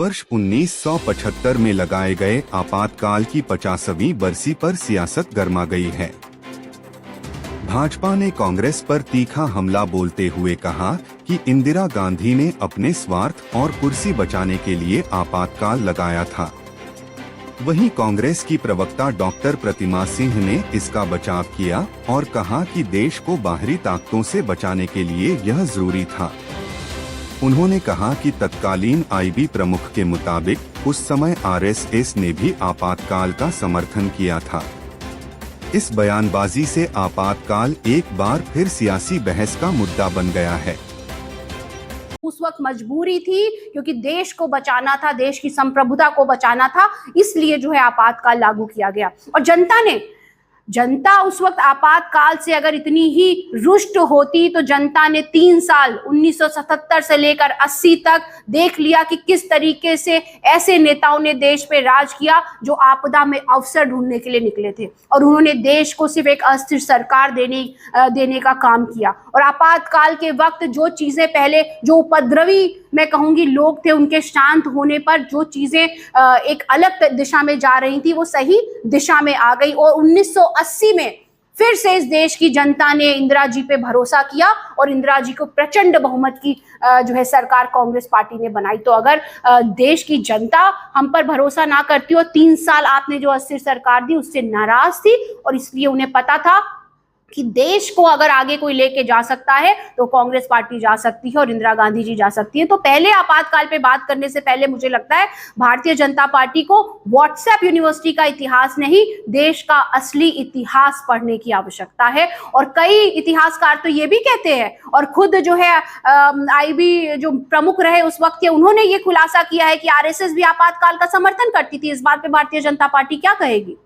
वर्ष 1975 में लगाए गए आपातकाल की 50वीं बरसी पर सियासत गर्मा गई है। भाजपा ने कांग्रेस पर तीखा हमला बोलते हुए कहा कि इंदिरा गांधी ने अपने स्वार्थ और कुर्सी बचाने के लिए आपातकाल लगाया था। वहीं कांग्रेस की प्रवक्ता डॉक्टर प्रतिमा सिंह ने इसका बचाव किया और कहा कि देश को बाहरी ताकतों से बचाने के लिए यह जरूरी था। उन्होंने कहा कि तत्कालीन आईबी प्रमुख के मुताबिक उस समय आरएसएस ने भी आपातकाल का समर्थन किया था। इस बयानबाजी से आपातकाल एक बार फिर सियासी बहस का मुद्दा बन गया है। उस वक्त मजबूरी थी क्योंकि देश को बचाना था, देश की संप्रभुता को बचाना था, इसलिए जो है आपातकाल लागू किया गया। और जनता उस वक्त आपातकाल से अगर इतनी ही रुष्ट होती तो जनता ने 3 साल 1977 से लेकर 80 तक देख लिया कि किस तरीके से ऐसे नेताओं ने देश पे राज किया जो आपदा में अवसर ढूंढने के लिए निकले थे और उन्होंने देश को सिर्फ एक अस्थिर सरकार देने का काम किया। और आपातकाल के वक्त जो चीजें पहले जो उपद्रवी मैं कहूंगी लोग थे, उनके शांत होने पर जो चीजें एक अलग दिशा में जा रही थी वो सही दिशा में आ गई। और 1980 में फिर से इस देश की जनता ने इंदिरा जी पे भरोसा किया और इंदिरा जी को प्रचंड बहुमत की जो है सरकार कांग्रेस पार्टी ने बनाई। तो अगर देश की जनता हम पर भरोसा ना करती और 3 साल आपने जो अस्थिर सरकार दी उससे नाराज थी और इसलिए उन्हें पता था कि देश को अगर आगे कोई लेके जा सकता है तो कांग्रेस पार्टी जा सकती है और इंदिरा गांधी जी जा सकती है। तो पहले आपातकाल पे बात करने से पहले मुझे लगता है भारतीय जनता पार्टी को व्हाट्सएप यूनिवर्सिटी का इतिहास नहीं, देश का असली इतिहास पढ़ने की आवश्यकता है। और कई इतिहासकार तो ये भी कहते हैं और खुद जो है आईबी जो प्रमुख रहे उस वक्त के, उन्होंने ये खुलासा किया है कि आरएसएस भी आपातकाल का समर्थन करती थी। इस बात पे भारतीय जनता पार्टी क्या कहेगी?